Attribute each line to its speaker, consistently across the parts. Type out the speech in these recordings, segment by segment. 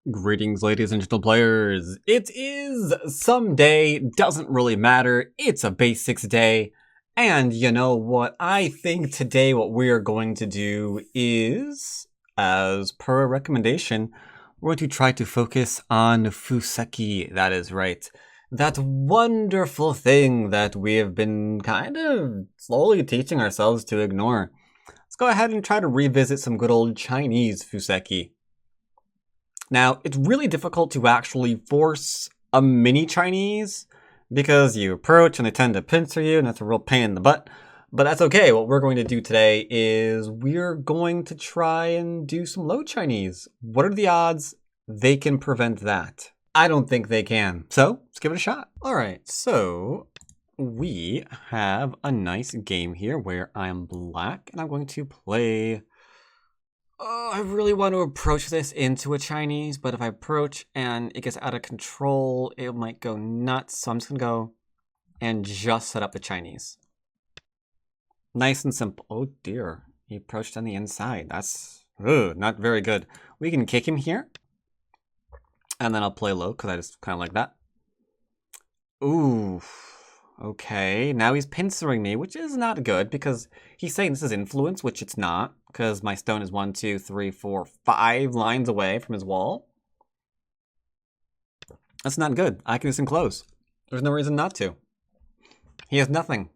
Speaker 1: Greetings, ladies and gentle players. It is someday, doesn't really matter. It's a basics day. And you know what? I think today what we are going to do is, as per recommendation, we're going to try to focus on Fuseki. That is right. That wonderful thing that we have been kind of slowly teaching ourselves to ignore. Let's go ahead and try to revisit some good old Chinese Fuseki. Now, it's really difficult to actually force a mini Chinese because you approach and they tend to pincer you, and that's a real pain in the butt. But that's okay. What we're going to do today is we're going to try and do some low Chinese. What are the odds they can prevent that? I don't think they can. So let's give it a shot. All right, so we have a nice game here where I'm black and I'm going to play. Oh, I really want to approach this into a Chinese, but if I approach and it gets out of control, it might go nuts. So I'm just going to go and just set up the Chinese. Nice and simple. Oh dear, he approached on the inside. That's not very good. We can kick him here. And then I'll play low because I just kind of like that. Ooh, okay. Now he's pincering me, which is not good because he's saying this is influence, which it's not. Because my stone is 1, 2, 3, 4, 5 lines away from his wall. That's not good. I can just enclose. There's no reason not to. He has nothing.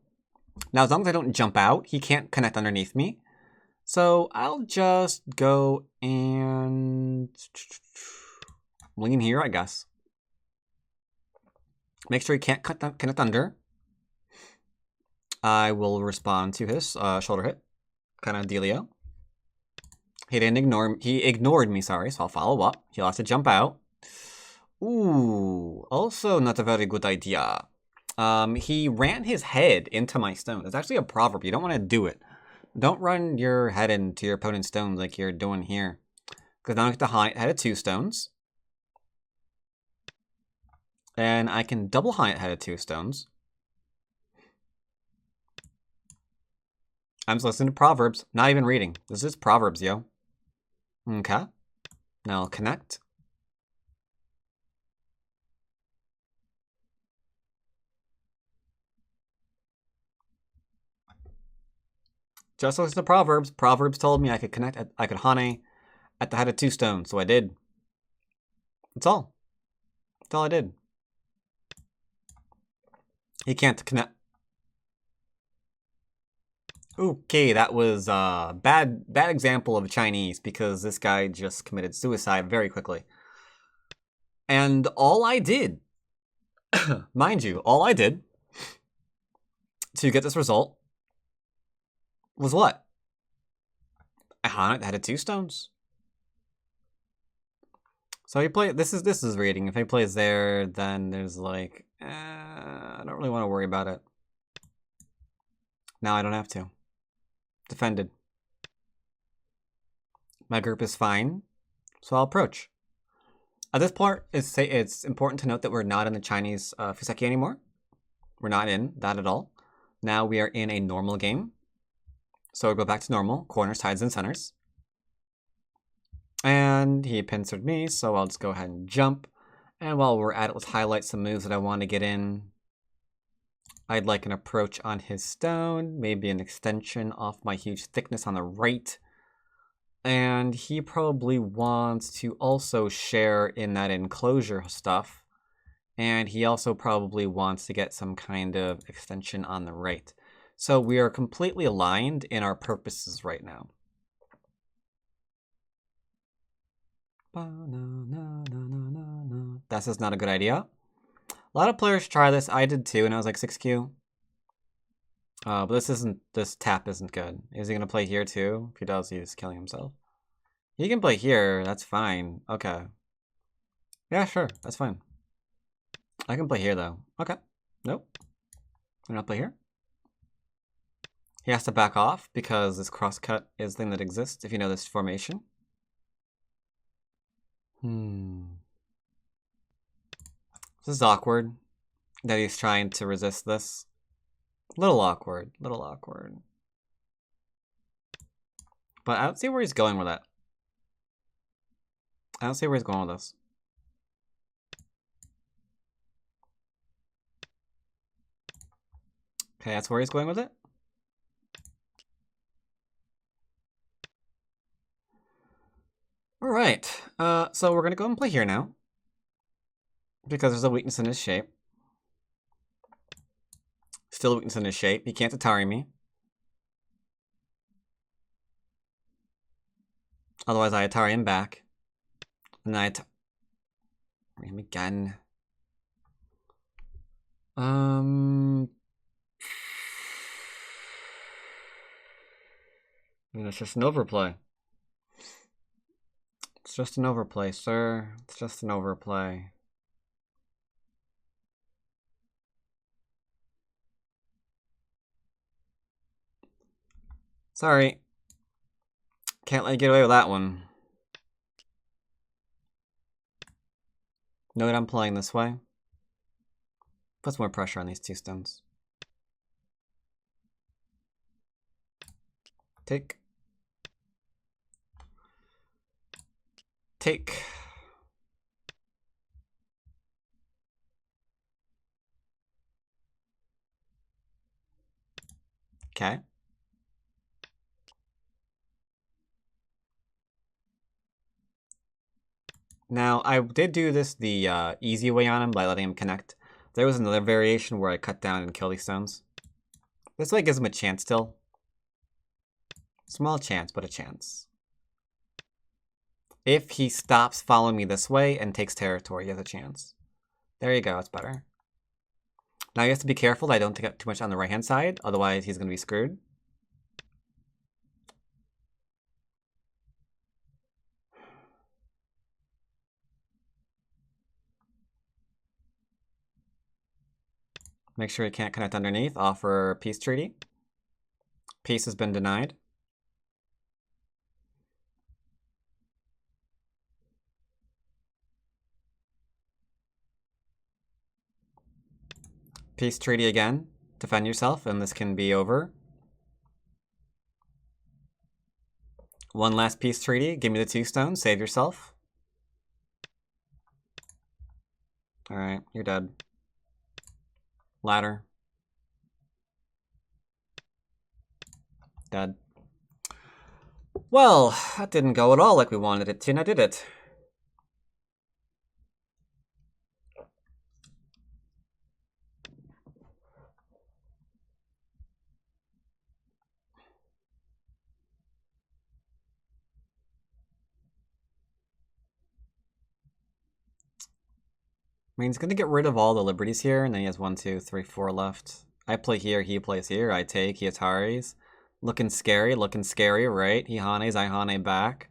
Speaker 1: Now, as long as I don't jump out, he can't connect underneath me. So I'll just go and lean here, I guess. Make sure he can't connect under. I will respond to his shoulder hit. Kind of dealio. He didn't ignore me. He ignored me, sorry, so I'll follow up. He'll have to jump out. Ooh, also not a very good idea. He ran his head into my stone. It's actually a proverb. You don't want to do it. Don't run your head into your opponent's stones like you're doing here. Because now I get the height head of 2 stones. And I can double height head of 2 stones. I'm just listening to Proverbs, not even reading. This is Proverbs, yo. Okay. Now I'll connect. Just listen to Proverbs. Proverbs told me I could connect, I could hane at the head of 2 stones, so I did. That's all. That's all I did. He can't connect. Okay, that was a bad example of Chinese because this guy just committed suicide very quickly. And all I did, mind you, all I did to get this result was what? I had 2 stones. So he played. This is reading. If he plays there, then there's like, I don't really want to worry about it. Now I don't have to. Defended. My group is fine, so I'll approach. At this part, it's important to note that we're not in the Chinese Fuseki anymore. We're not in that at all. Now we are in a normal game. So we go back to normal, corners, sides, and centers. And he pincered me, so I'll just go ahead and jump. And while we're at it, let's highlight some moves that I want to get in. I'd like an approach on his stone, maybe an extension off my huge thickness on the right. And he probably wants to also share in that enclosure stuff. And he also probably wants to get some kind of extension on the right. So we are completely aligned in our purposes right now. That's just not a good idea. A lot of players try this. I did too, and I was like 6Q. But this tap isn't good. Is he gonna play here too? If he does, he's killing himself. He can play here, that's fine. Okay. Yeah, sure, that's fine. I can play here though. Okay. Nope. I'm not play here. He has to back off because this crosscut is a thing that exists if you know this formation. This is awkward that he's trying to resist this. Little awkward, little awkward. But I don't see where he's going with that. I don't see where he's going with this. Okay, that's where he's going with it. Alright, so we're gonna go and play here now. Because there's a weakness in his shape. Still a weakness in his shape. He can't Atari me. Otherwise I Atari him back. And then I Atari him again. It's just an overplay. It's just an overplay, sir. It's just an overplay. Sorry. Can't let you get away with that one. Know that I'm playing this way. Puts more pressure on these two stones. Take. Take. Okay. Now, I did do this the easy way on him by letting him connect. There was another variation where I cut down and kill these stones. This way gives him a chance still. Small chance, but a chance. If he stops following me this way and takes territory, he has a chance. There you go, it's better. Now he has to be careful that I don't get too much on the right-hand side, otherwise he's going to be screwed. Make sure he can't connect underneath. Offer peace treaty. Peace has been denied. Peace treaty again. Defend yourself, and this can be over. One last peace treaty. Give me the 2 stones. Save yourself. Alright, you're dead. Ladder. Dead. Well, that didn't go at all like we wanted it to, now did it? I mean, he's gonna get rid of all the liberties here, and then he has 1, 2, 3, 4 left. I play here, he plays here, I take, he Ataris. Looking scary, right? He Hanes, I Hane back.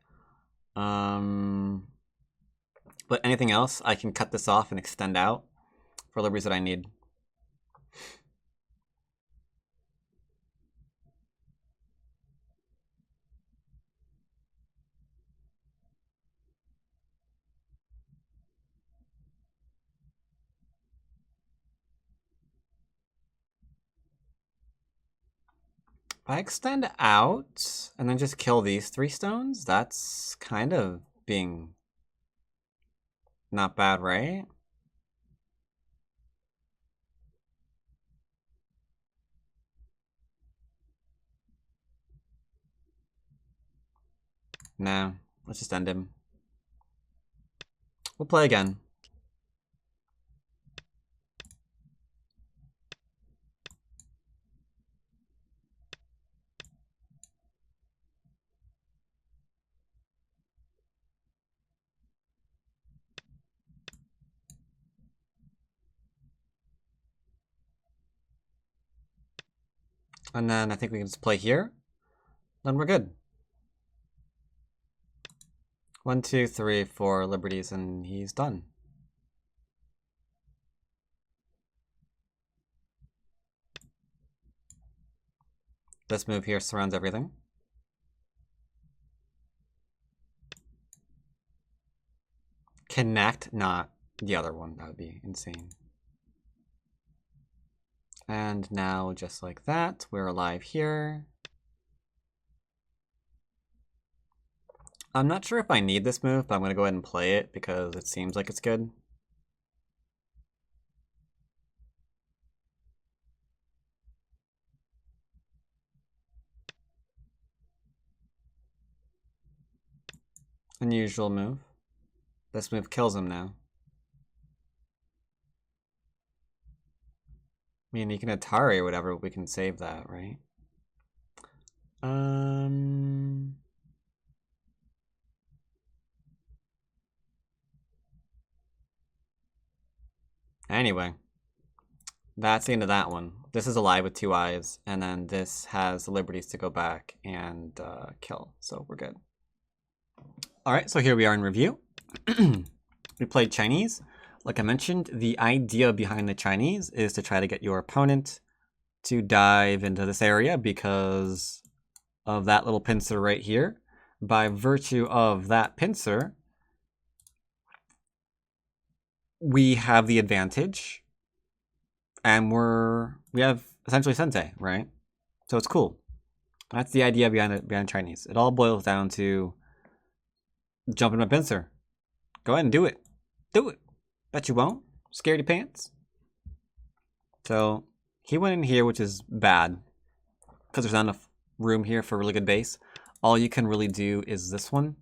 Speaker 1: But anything else, I can cut this off and extend out for liberties that I need. If I extend out and then just kill these 3 stones, that's kind of being not bad, right? Nah, let's just end him. We'll play again. And then I think we can just play here. Then we're good. 1, 2, 3, 4 liberties, and he's done. This move here surrounds everything. Connect, not the other one. That would be insane. And now, just like that, we're alive here. I'm not sure if I need this move, but I'm going to go ahead and play it because it seems like it's good. Unusual move. This move kills him now. I mean, you can Atari or whatever, but we can save that, right? Anyway, that's the end of that one. This is alive with 2 eyes, and then this has the liberties to go back and kill, so we're good. Alright, so here we are in review. We played Chinese. Like I mentioned, the idea behind the Chinese is to try to get your opponent to dive into this area because of that little pincer right here. By virtue of that pincer, we have the advantage, and we have essentially Sente, right? So it's cool. That's the idea behind Chinese. It all boils down to jumping my pincer. Go ahead and do it. Do it. Bet you won't. Scaredy pants. So he went in here, which is bad because there's not enough room here for really good base. All you can really do is this one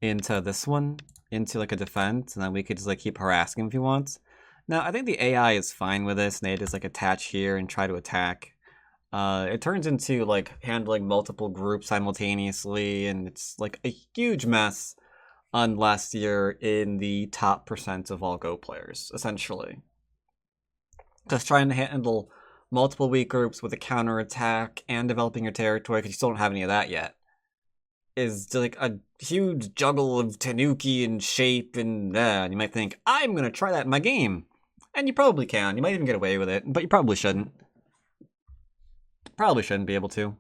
Speaker 1: into this one into like a defense, and then we could just like keep harassing him if he wants. Now I think the AI is fine with this, and they just like attach here and try to attack. It turns into like handling multiple groups simultaneously, and it's like a huge mess unless you're in the top % of all Go players, essentially. Because trying to handle multiple weak groups with a counterattack and developing your territory, because you still don't have any of that yet, is like a huge juggle of Tanuki and shape, and you might think, I'm going to try that in my game. And you probably can. You might even get away with it, but you probably shouldn't. Probably shouldn't be able to.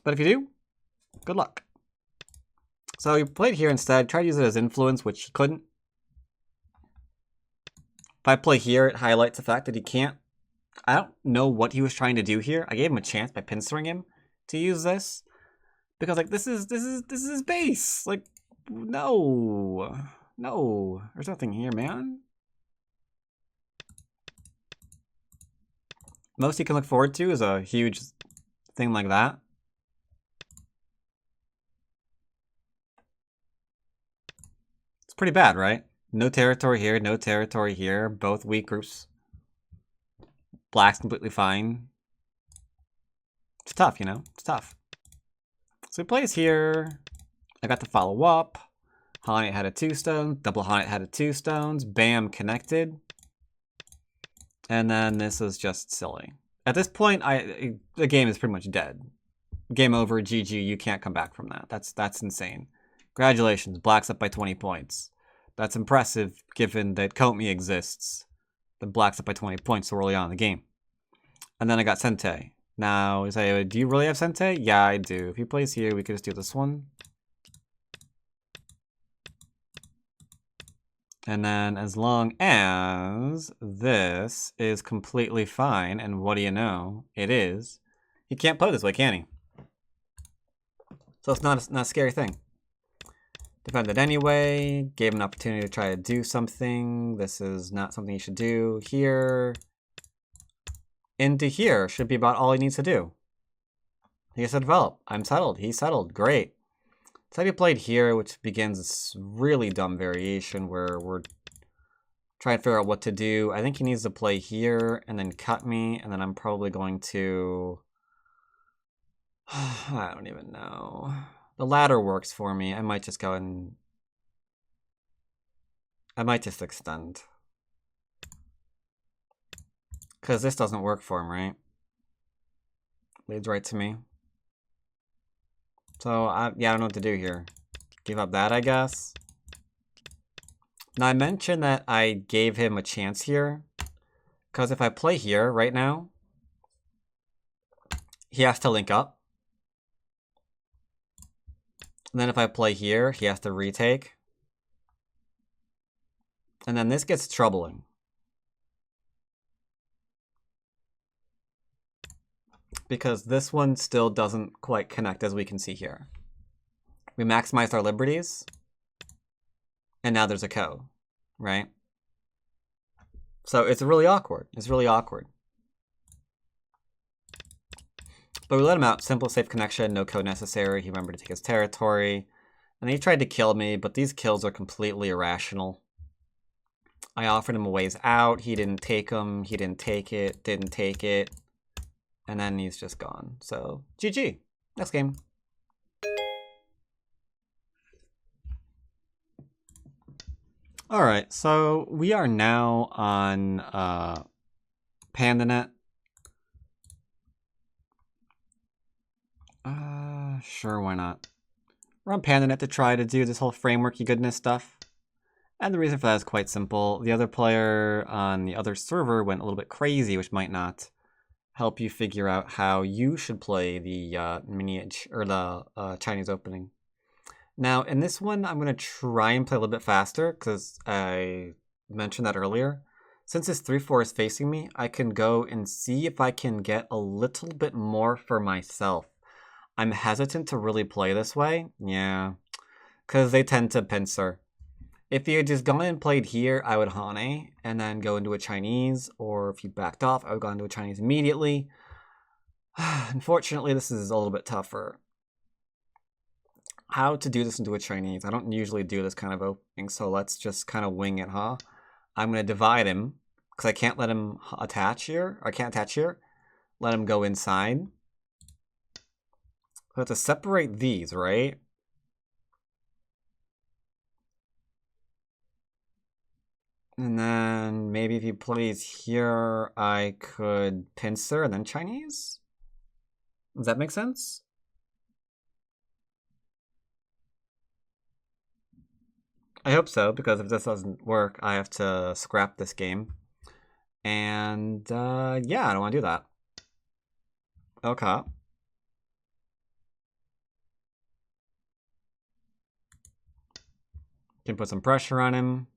Speaker 1: But if you do, good luck. So you played here instead, tried to use it as influence, which you couldn't. If I play here, it highlights the fact that he can't. I don't know what he was trying to do here. I gave him a chance by pincering him to use this. Because like this is his base. Like, no. No. There's nothing here, man. Most you can look forward to is a huge thing like that. It's pretty bad, right? No territory here, no territory here. Both weak groups. Black's completely fine. It's tough, you know? It's tough. So he plays here. I got to follow up. Hollow Knight had a 2-stone. Double Hollow Knight had a 2 stones. Bam, connected. And then this is just silly. At this point, the game is pretty much dead. Game over, GG, you can't come back from that. That's insane. Congratulations, Black's up by 20 points. That's impressive given that Komi exists. The Black's up by 20 points so early on in the game. And then I got Sente. Now, do you really have Sente? Yeah, I do. If he plays here, we could just do this one. And then as long as this is completely fine, and what do you know, it is, he can't play this way, can he? So it's not a scary thing. Defended anyway, gave him an opportunity to try to do something. This is not something he should do. Here, into here should be about all he needs to do. He has to develop. I'm settled. He's settled. Great. So he played here, which begins this really dumb variation where we're trying to figure out what to do. I think he needs to play here and then cut me, and then I'm probably going to... I don't even know. The ladder works for me. I might just go and... I might just extend. Because this doesn't work for him, right? Leads right to me. So, yeah, I don't know what to do here. Give up that, I guess. Now, I mentioned that I gave him a chance here. Because if I play here right now, he has to link up. And then if I play here, he has to retake. And then this gets troubling. Because this one still doesn't quite connect, as we can see here. We maximized our liberties. And now there's a ko, right? So it's really awkward. It's really awkward. But we let him out. Simple, safe connection. No code necessary. He remembered to take his territory. And he tried to kill me, but these kills are completely irrational. I offered him a ways out. He didn't take them. He didn't take it. Didn't take it. And then he's just gone. So, GG. Next game. Alright, so we are now on PandaNet. Sure, why not? We're on PandaNet to try to do this whole frameworky goodness stuff. And the reason for that is quite simple. The other player on the other server went a little bit crazy, which might not help you figure out how you should play the Chinese opening. Now, in this one, I'm going to try and play a little bit faster, because I mentioned that earlier. Since this 3-4 is facing me, I can go and see if I can get a little bit more for myself. I'm hesitant to really play this way. Yeah, because they tend to pincer. If you had just gone and played here, I would Hane and then go into a Chinese, or if you backed off, I would go into a Chinese immediately. Unfortunately, this is a little bit tougher. How to do this into a Chinese? I don't usually do this kind of opening, so let's just kind of wing it, huh? I'm going to divide him, because I can't let him attach here. I can't attach here. Let him go inside. I have to separate these, right? And then maybe if he plays here, I could pincer and then Chinese? Does that make sense? I hope so, because if this doesn't work, I have to scrap this game. And yeah, I don't want to do that. Okay. Can put some pressure on him.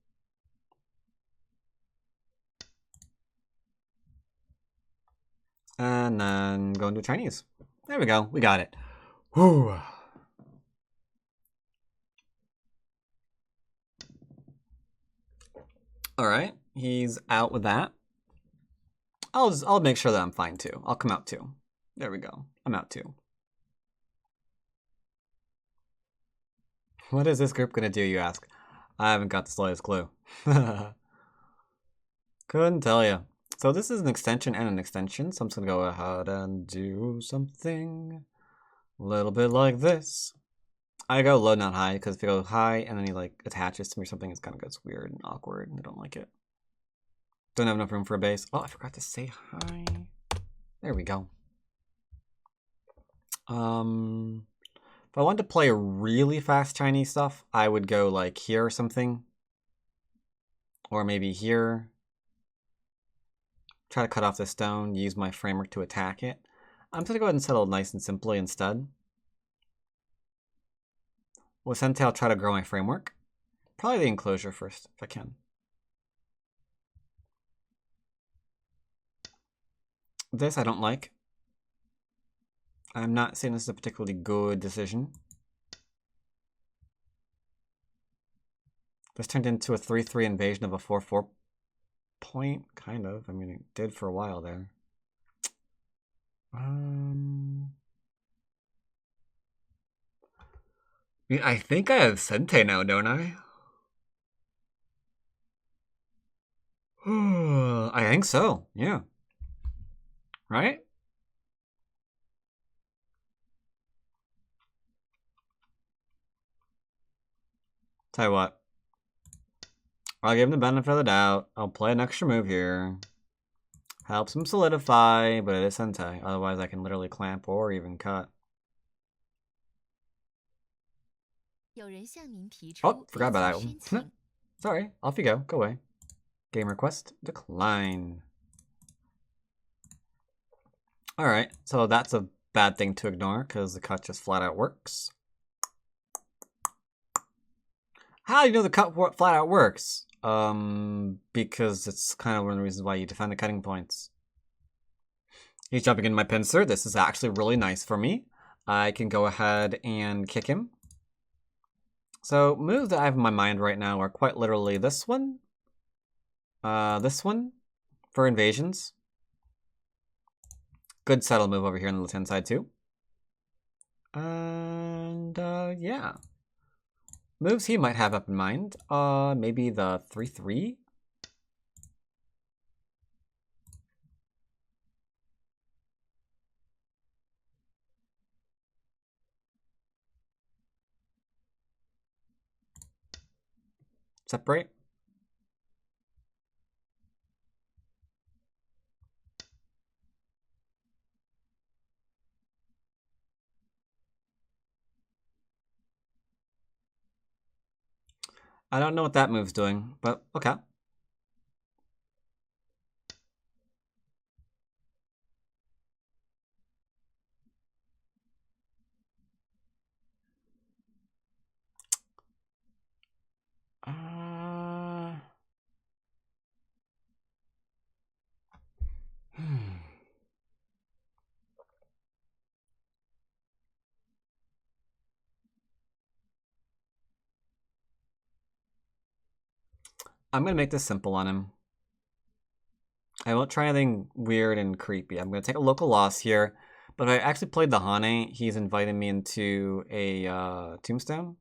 Speaker 1: And then go into Chinese. There we go. We got it. Whew. All right. He's out with that. I'll make sure that I'm fine too. I'll come out too. There we go. I'm out too. What is this group gonna do, you ask? I haven't got the slightest clue. Couldn't tell you. So this is an extension and an extension, so I'm just gonna go ahead and do something a little bit like this. I go low, not high, because if you go high and then he like attaches to me or something, it kind of gets weird and awkward, and I don't like it. Don't have enough room for a base. Oh, I forgot to say hi. There we go. If I wanted to play really fast Chinese stuff, I would go like here or something. Or maybe here. Try to cut off the stone, use my framework to attack it. I'm just gonna go ahead and settle nice and simply instead. With Sente, I'll try to grow my framework. Probably the enclosure first, if I can. This I don't like. I'm not saying this is a particularly good decision. This turned into a 3-3 invasion of a 4-4 point, kind of. I mean, it did for a while there. I think I have Sente now, don't I? I think so, yeah. Right? Tell you what. I'll give him the benefit of the doubt. I'll play an extra move here. Helps him solidify, but it is Sente. Otherwise, I can literally clamp or even cut. Oh, forgot about that. Sorry, off you go. Go away. Game request decline. Alright, so that's a bad thing to ignore because the cut just flat out works. How do you know the cut flat out works? Because it's kind of one of the reasons why you defend the cutting points. He's jumping in my pincer. This is actually really nice for me. I can go ahead and kick him. So moves that I have in my mind right now are quite literally this one for invasions. Good settle move over here on the left-hand side too. And yeah. Moves he might have up in mind. Maybe the 3/3. Separate. I don't know what that move's doing, but okay. I'm gonna make this simple on him. I won't try anything weird and creepy. I'm gonna take a local loss here, but if I actually played the Hane, he's inviting me into a tombstone.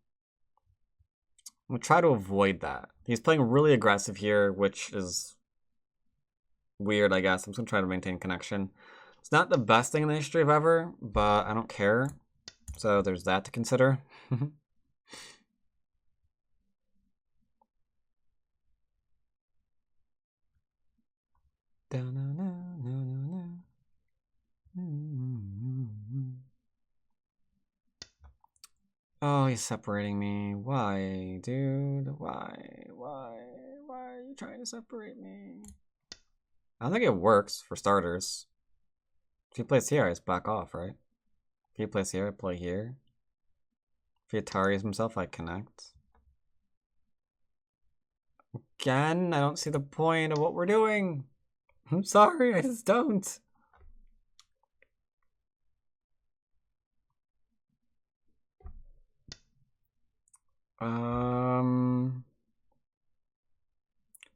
Speaker 1: I'm gonna try to avoid that. He's playing really aggressive here, which is weird, I guess. I'm just gonna try to maintain connection. It's not the best thing in the history of ever, but I don't care. So there's that to consider. Oh, he's separating me. Why, dude? Why? Why are you trying to separate me? I don't think it works, for starters. If he plays here, I just back off, right? If he plays here, I play here. If he Ataris himself, I connect. Again, I don't see the point of what we're doing. I'm sorry, I just don't.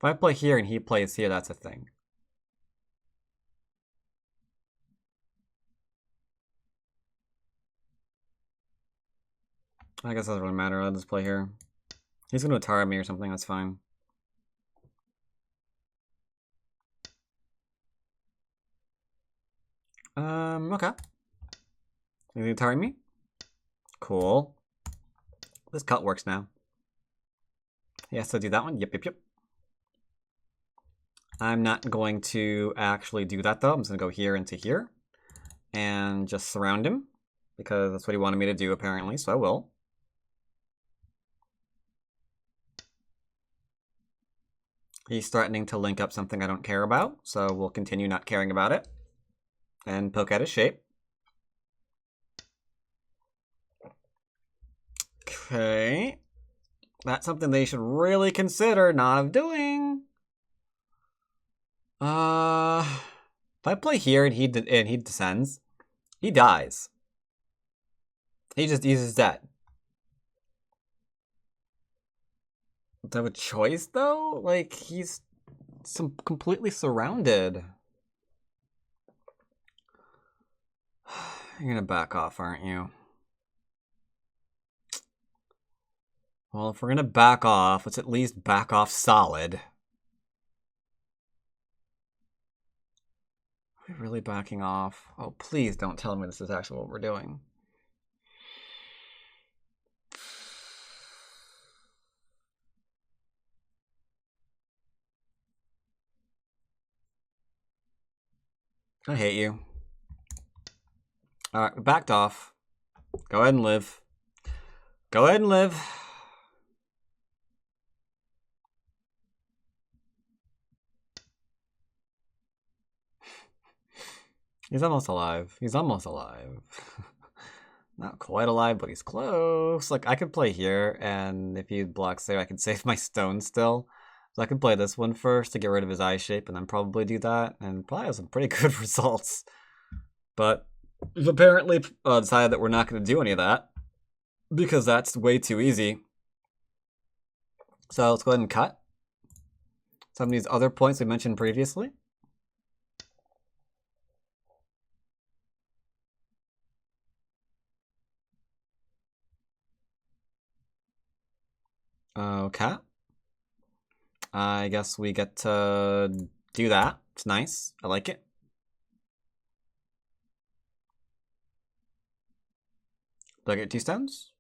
Speaker 1: If I play here and he plays here, that's a thing. I guess it doesn't really matter. I'll just play here. He's gonna Atari me or something, that's fine. Okay. Is he Atari me? Cool. This cut works now. He has to do that one? Yep. I'm not going to actually do that though. I'm just gonna go here into here and just surround him because that's what he wanted me to do apparently, so I will. He's threatening to link up something I don't care about, so we'll continue not caring about it and poke at his shape. Okay. That's something they should really consider not doing. If I play here and he descends, he dies. He's just dead. Do I have a choice though? Like he's completely surrounded. You're gonna back off, aren't you? Well, if we're gonna back off, let's at least back off solid. Are we really backing off? Oh, please don't tell me this is actually what we're doing. I hate you. Alright, we backed off. Go ahead and live. Go ahead and live. He's almost alive. He's almost alive. Not quite alive, but he's close. Like, I could play here, and if he blocks there, I could save my stone still. So I could play this one first to get rid of his eye shape, and then probably do that, and probably have some pretty good results. But we've apparently decided that we're not going to do any of that, because that's way too easy. So let's go ahead and cut some of these other points we mentioned previously. Okay. I guess we get to do that. It's nice. I like it. Do I get 2 stones?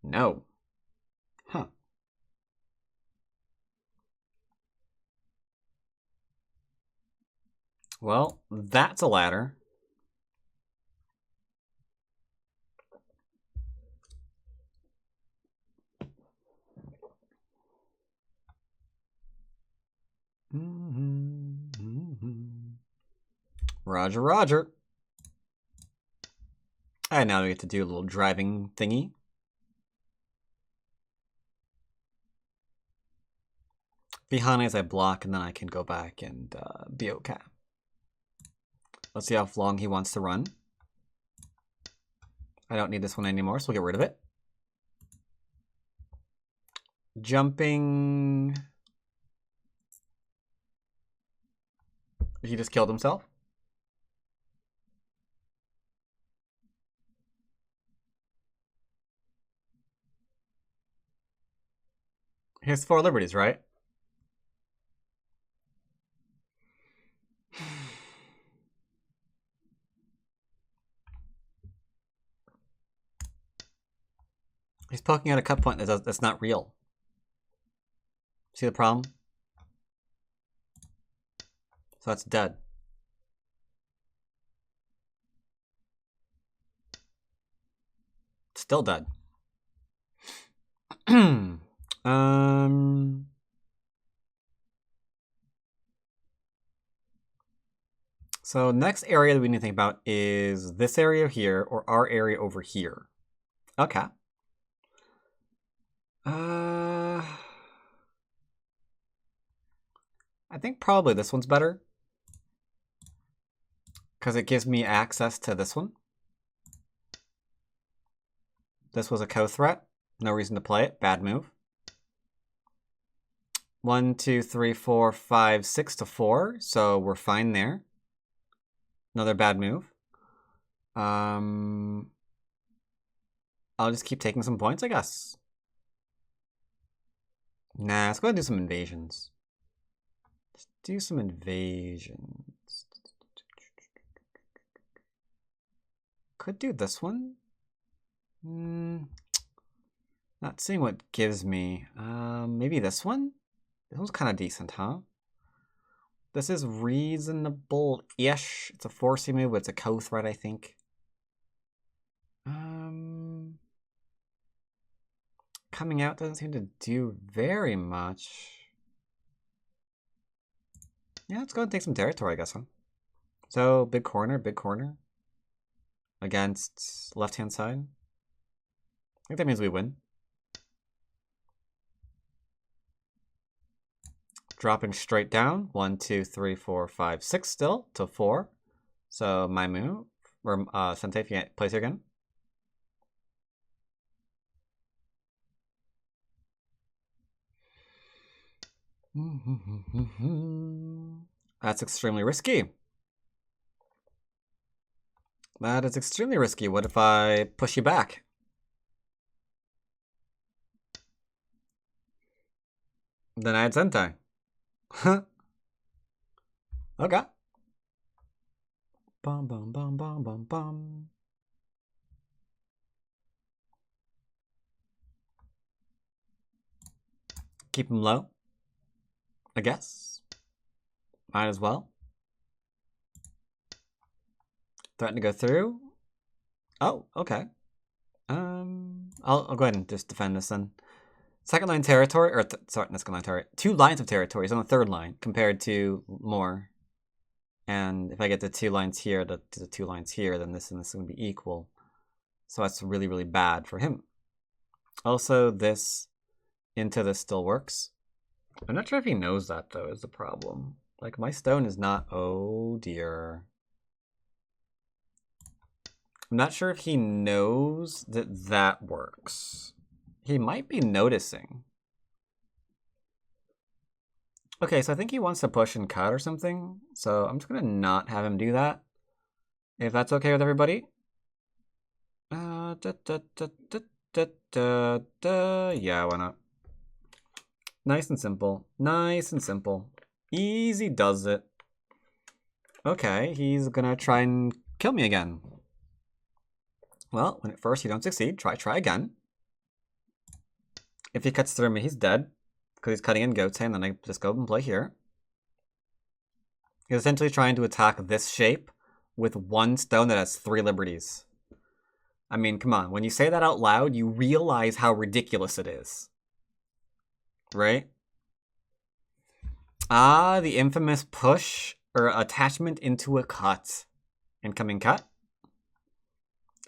Speaker 1: No. Huh. Well, that's a ladder. Roger, roger. And now we get to do a little driving thingy. Behind as I block, and then I can go back and be okay. Let's see how long he wants to run. I don't need this one anymore, so we'll get rid of it. Jumping. He just killed himself. He has 4 liberties, right? He's poking at a cut point that's not real. See the problem? So that's dead. Still dead. So next area that we need to think about is this area here or our area over here. Okay. I think probably this one's better because it gives me access to this one. This was a co-threat. No reason to play it. Bad move. 1, 2, 3, 4, 5, 6 to 4. So we're fine there. Another bad move. I'll just keep taking some points, I guess. Nah, let's go ahead and do some invasions. Let's do some invasions. Could do this one. Not seeing what gives me. Maybe this one? This one's kind of decent, huh? This is reasonable-ish. It's a forcey move, but it's a co-threat, I think. Coming out doesn't seem to do very much. Yeah, let's go and take some territory, I guess, huh? So, big corner. Against left-hand side. I think that means we win. Dropping straight down. 1, 2, 3, 4, 5, 6 still to 4. So my move. Or Sente, if you can't place here again. That's extremely risky. That is extremely risky. What if I push you back? Then I had Sentai. Okay. Bum bum bum bum bum bum. Keep him low, I guess. Might as well. Threaten to go through. Oh, okay. I'll go ahead and just defend this then. Second line territory, or sorry, not second line territory. 2 lines of territories on the third line compared to more. And if I get the 2 lines here, the 2 lines here, then this and this would be equal. So that's really, really bad for him. Also, this into this still works. I'm not sure if he knows that, though, is the problem. Like, my stone is not... Oh, dear. I'm not sure if he knows that that works. He might be noticing. Okay, so I think he wants to push and cut or something. So I'm just gonna not have him do that. If that's okay with everybody. Yeah, why not? Nice and simple. Nice and simple. Easy does it. Okay, he's gonna try and kill me again. Well, when at first you don't succeed, try again. If he cuts through me, he's dead. Because he's cutting in Goatse, and then I just go and play here. He's essentially trying to attack this shape with one stone that has 3 liberties. I mean, come on. When you say that out loud, you realize how ridiculous it is. Right? Ah, the infamous push or attachment into a cut. Incoming cut.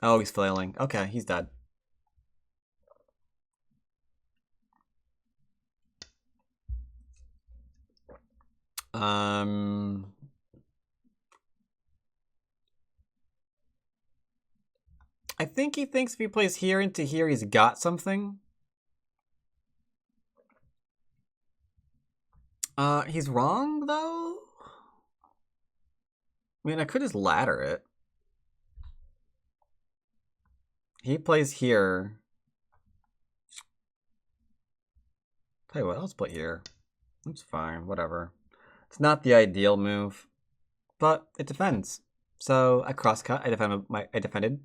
Speaker 1: Oh, he's flailing. Okay, he's dead. I think he thinks if he plays here into here, he's got something. He's wrong, though? I mean, I could just ladder it. He plays here. Tell you what, I'll split here. It's fine, whatever. It's not the ideal move, but it defends. So I cross-cut, I defended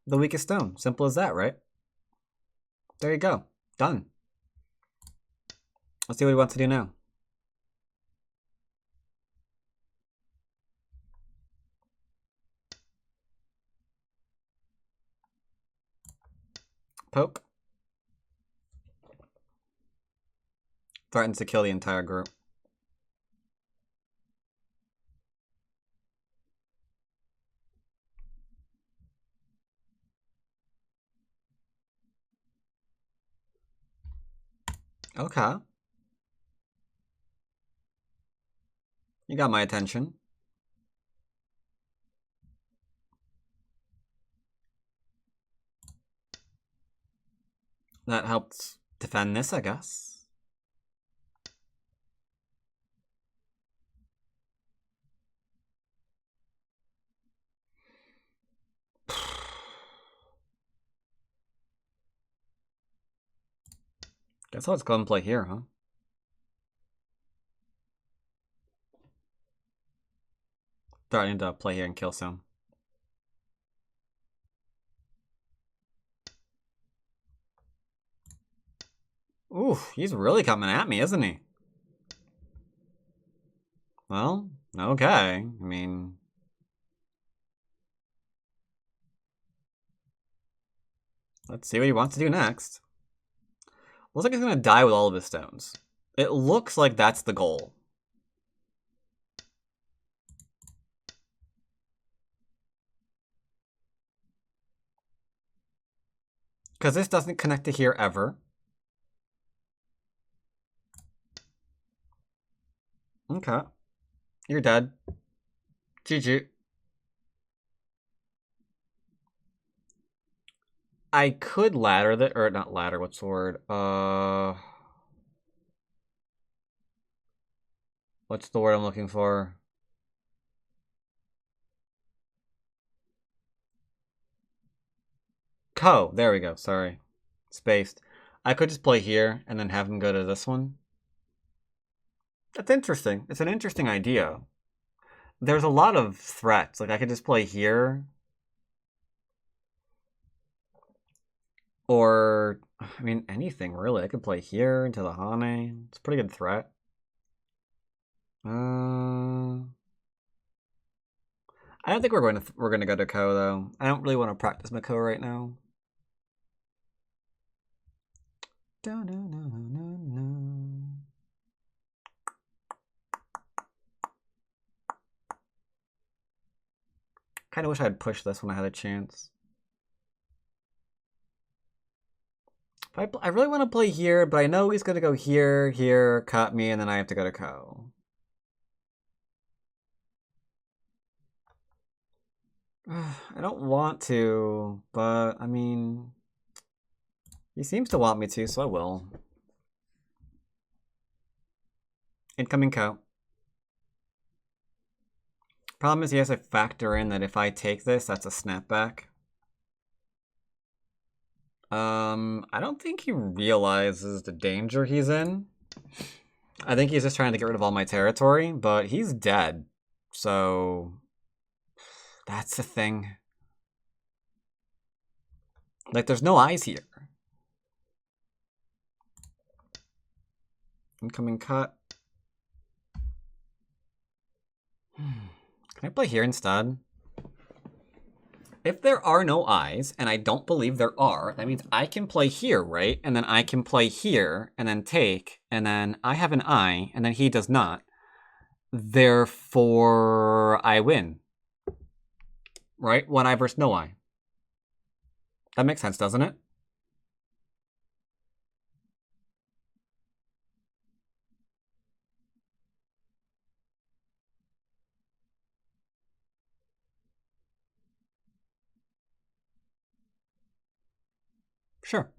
Speaker 1: the weakest stone. Simple as that, right? There you go. Done. Let's see what he wants to do now. Poke. Threatens to kill the entire group. Okay. You got my attention. That helped defend this, I guess. Guess let's go and play here, huh? Threatening to play here and kill some. Ooh, he's really coming at me, isn't he? Well, okay. I mean... Let's see what he wants to do next. Looks like he's gonna die with all of his stones. It looks like that's the goal. Because this doesn't connect to here ever. Okay. You're dead. GG. I could ladder that, or not ladder, what's the word? What's the word I'm looking for? There we go, sorry. Spaced. I could just play here and then have him go to this one. That's interesting. It's an interesting idea. There's a lot of threats. Like, I could just play here. Or, I mean, anything, really. I could play here into the Hane. It's a pretty good threat. I don't think we're going to go to Ko, though. I don't really want to practice my Ko right now. Kind of wish I had pushed this when I had a chance. I really want to play here, but I know he's going to go here, here, cut me, and then I have to go to Ko. I don't want to, but I mean... He seems to want me to, so I will. Incoming cow. Problem is he has to factor in that if I take this, that's a snapback. I don't think he realizes the danger he's in. I think he's just trying to get rid of all my territory, but he's dead. So that's the thing. Like, there's no eyes here. Incoming cut. Can I play here instead? If there are no eyes, and I don't believe there are, that means I can play here, right? And then I can play here, and then take, and then I have an eye, and then he does not. Therefore, I win. Right? One eye versus no eye. That makes sense, doesn't it? Sure.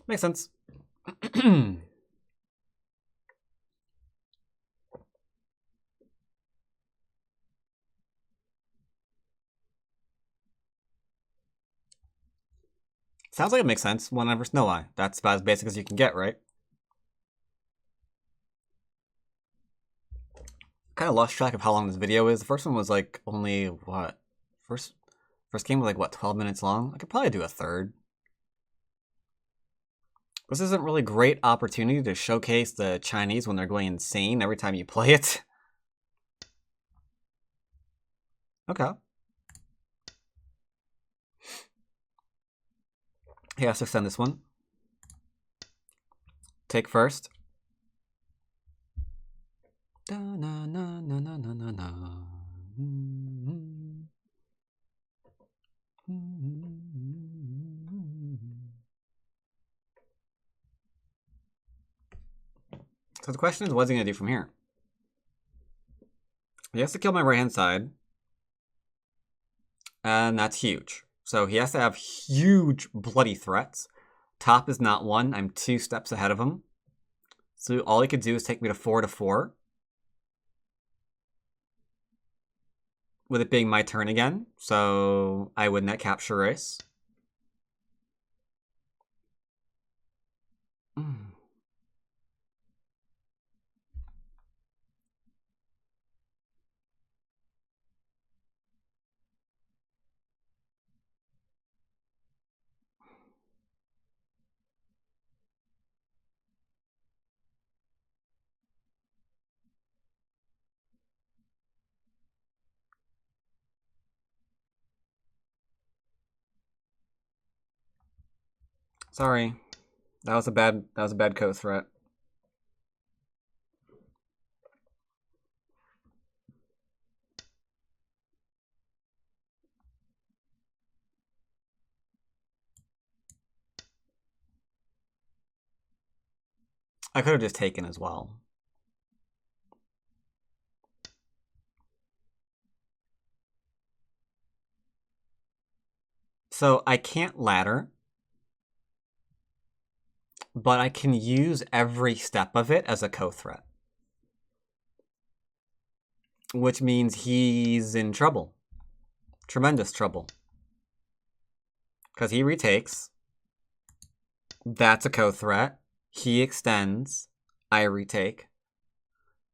Speaker 1: Makes sense. Sounds like it makes sense. One eye versus no eye. That's about as basic as you can get, right? Kind of lost track of how long this video is. The first one was like only, what? First game was like, what, 12 minutes long? I could probably do a third. This isn't really great opportunity to showcase the Chinese when they're going insane every time you play it. Okay. He has to extend this one. Take first. Da, na, na, na, na, na, na, na. So the question is, what's he going to do from here? He has to kill my right-hand side. And that's huge. So he has to have huge bloody threats. Top is not one. I'm 2 steps ahead of him. So all he could do is take me to 4-4. With it being my turn again. So I win that capture race. Sorry. That was a bad co-threat. I could have just taken as well. So I can't ladder, but I can use every step of it as a co-threat. Which means he's in trouble. Tremendous trouble. Because he retakes. That's a co-threat. He extends. I retake.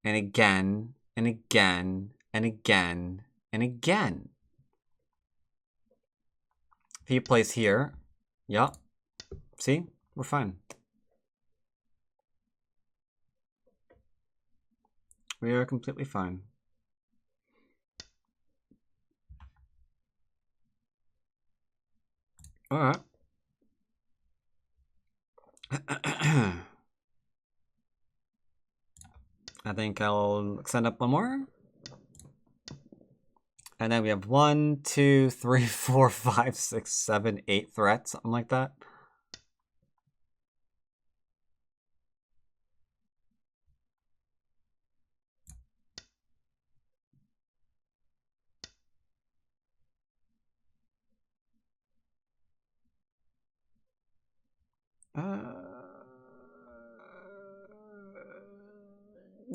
Speaker 1: And again, and again, and again, and again. If he plays here, yup. See? We're fine. We are completely fine. Alright. I think I'll extend up one more. And then we have 1, 2, 3, 4, 5, 6, 7, 8 threats, something like that.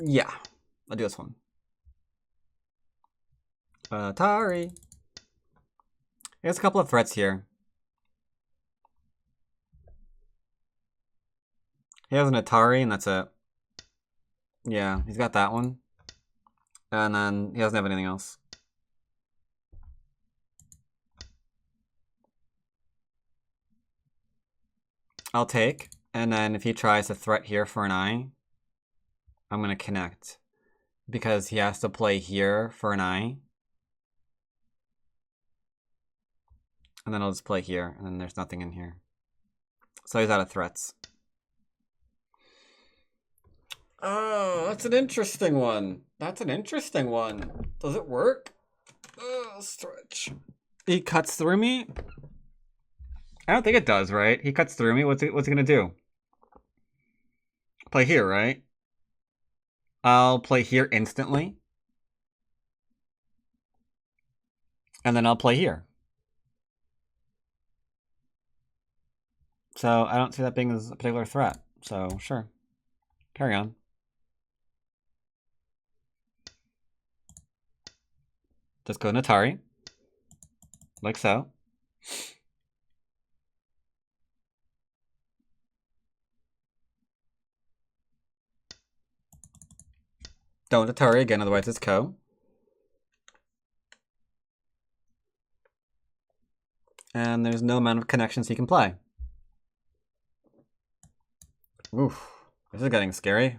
Speaker 1: Yeah, I'll do this one. Atari. There's a couple of threats here. He has an Atari, and that's it. Yeah, he's got that one. And then he doesn't have anything else. I'll take. And then if he tries to threat here for an eye, I'm going to connect. Because he has to play here for an eye. And then I'll just play here, and then there's nothing in here. So he's out of threats. Oh, that's an interesting one. That's an interesting one. Does it work? Oh, stretch. He cuts through me? I don't think it does, right? He cuts through me. What's he gonna do? Play here, right? I'll play here instantly. And then I'll play here. So I don't see that being a particular threat. So sure. Carry on. Just go to Atari. Like so. Don't Atari again, otherwise it's Ko. And there's no amount of connections he can play. Oof. This is getting scary.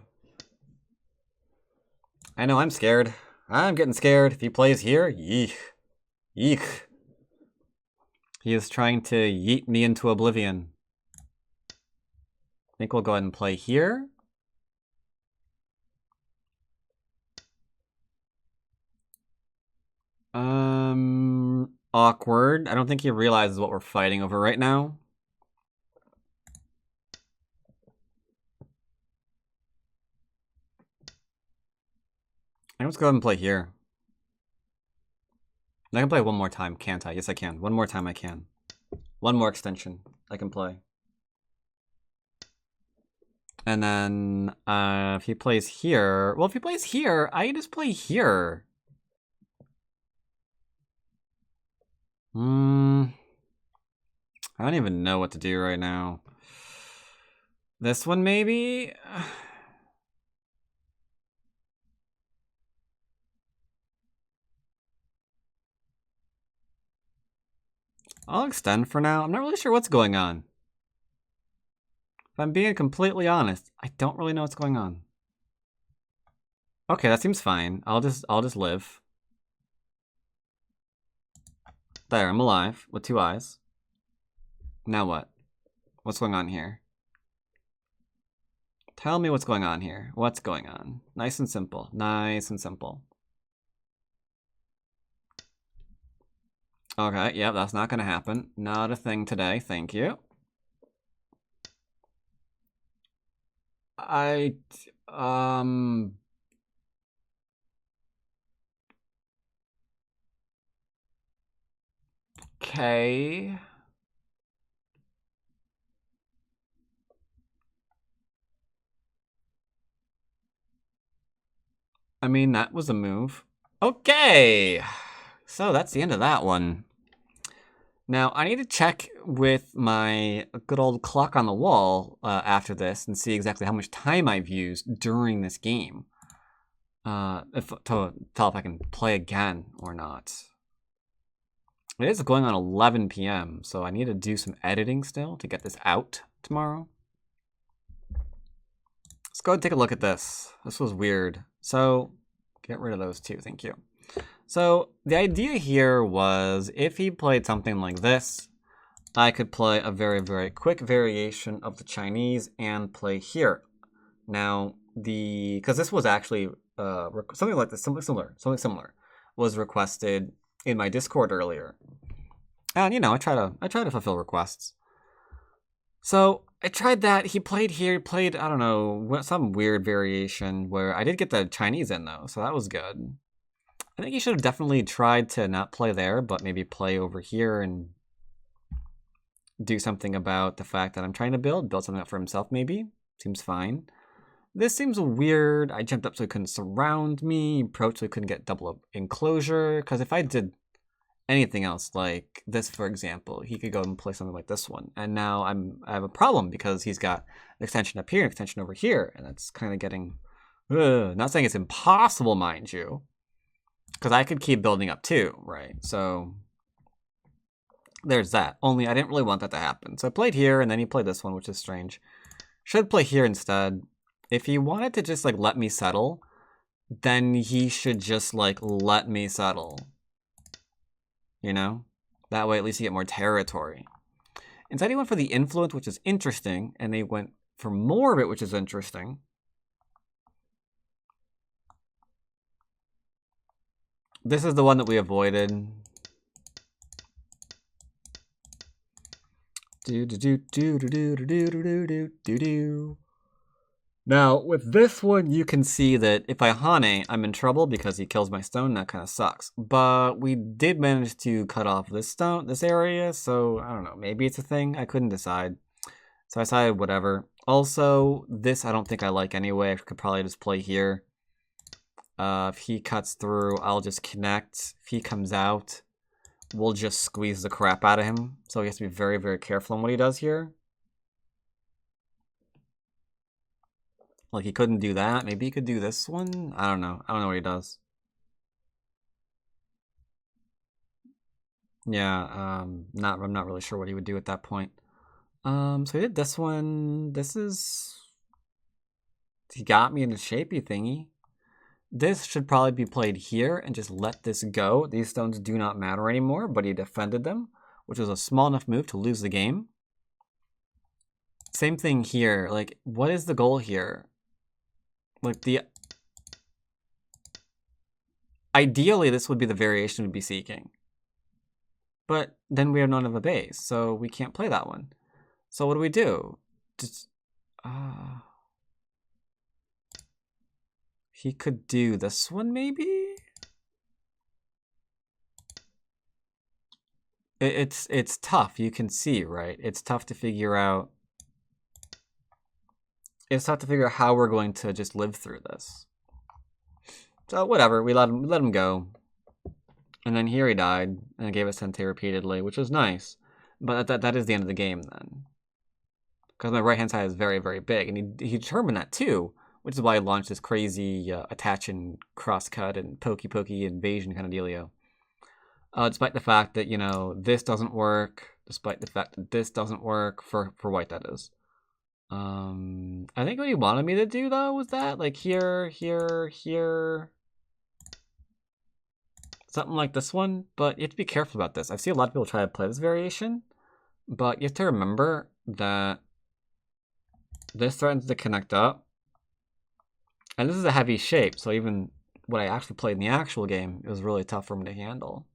Speaker 1: I know, I'm scared. I'm getting scared. If he plays here, yeek. Yeek. He is trying to yeet me into oblivion. I think we'll go ahead and play here. Awkward. I don't think he realizes what we're fighting over right now. Let's go ahead and play here. I can play one more time, can't I? Yes, I can. One more time I can. One more extension I can play. And then if he plays here... Well, if he plays here, I can just play here. I don't even know what to do right now. This one, maybe? I'll extend for now. I'm not really sure what's going on. If I'm being completely honest, I don't really know what's going on. Okay, that seems fine. I'll just live. There, I'm alive with 2 eyes. Now what? What's going on here? Tell me what's going on here. What's going on? Nice and simple. Nice and simple. Okay, yeah, that's not gonna happen. Not a thing today, thank you. Okay. I mean, that was a move. Okay. So that's the end of that one. Now, I need to check with my good old clock on the wall after this and see exactly how much time I've used during this game. To tell if I can play again or not. It is going on 11 p.m., so I need to do some editing still to get this out tomorrow. Let's go ahead and take a look at this. This was weird. So, get rid of those two, thank you. So, the idea here was if he played something like this, I could play a very, very quick variation of the Chinese and play here. Now, because this was actually something like this, something similar was requested in my Discord earlier. And, you know, I try to fulfill requests. So I tried that. He played here. He played, I don't know, some weird variation where I did get the Chinese in, though. So that was good. I think he should have definitely tried to not play there, but maybe play over here and do something about the fact that I'm trying to build something up for himself maybe. Seems fine. This seems weird. I jumped up so he couldn't surround me, approached so he couldn't get double enclosure, because if I did anything else, like this for example, he could go and play something like this one, and now I have a problem because he's got an extension up here, an extension over here, and that's kind of getting, not saying it's impossible, mind you, because I could keep building up too, right? So there's that. Only I didn't really want that to happen. So I played here, and then he played this one, which is strange. Should play here instead. If he wanted to just, like, let me settle, then he should just, like, let me settle. You know? That way at least you get more territory. Instead he went for the influence, which is interesting, and they went for more of it, which is interesting. This is the one that we avoided. Now, with this one, you can see that if I Hane, I'm in trouble because he kills my stone, and that kind of sucks. But we did manage to cut off this stone, this area, so I don't know, maybe it's a thing, I couldn't decide. So I decided whatever. Also, this I don't think I like anyway, I could probably just play here. If he cuts through, I'll just connect. If he comes out, we'll just squeeze the crap out of him. So he has to be very, very careful on what he does here. Like, he couldn't do that. Maybe he could do this one? I don't know. I don't know what he does. Yeah, I'm not really sure what he would do at that point. So he did this one. This is... He got me in a shapey thingy. This should probably be played here and just let this go. These stones do not matter anymore, but he defended them, which was a small enough move to lose the game. Same thing here. Like, what is the goal here? Like, ideally, this would be the variation we'd be seeking. But then we are none of a base, so we can't play that one. So what do we do? Just, he could do this one, maybe? It's tough, you can see, right? It's tough to figure out. It's tough to figure out how we're going to just live through this. So whatever, we let him go. And then here he died, and gave us Sente repeatedly, which was nice. But that is the end of the game then. Because my right-hand side is very, very big, and he determined that too, which is why he launched this crazy attach and cross-cut and pokey invasion kind of dealio. Despite the fact that, you know, this doesn't work, despite the fact that this doesn't work, for white that is. I think what he wanted me to do, though, was that, like, here, something like this one, but you have to be careful about this. I've seen a lot of people try to play this variation, but you have to remember that this threatens to connect up, and this is a heavy shape, so even what I actually played in the actual game, it was really tough for me to handle.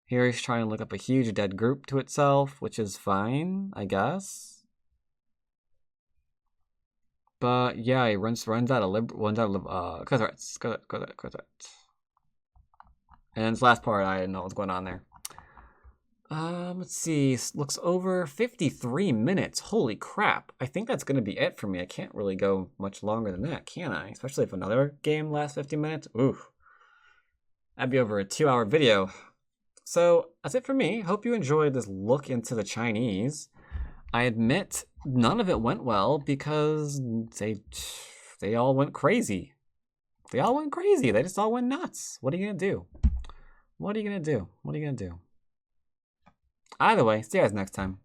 Speaker 1: Here he's trying to look up a huge dead group to itself, which is fine, I guess. But yeah, he runs out of threats. And this last part, I didn't know what was going on there. Let's see. Looks over 53 minutes. Holy crap. I think that's going to be it for me. I can't really go much longer than that, can I? Especially if another game lasts 50 minutes. Oof. That'd be over a 2-hour video. So that's it for me. Hope you enjoyed this look into the Chinese. I admit none of it went well because they all went crazy. They all went crazy. They just all went nuts. What are you going to do? What are you going to do? What are you going to do? Either way, see you guys next time.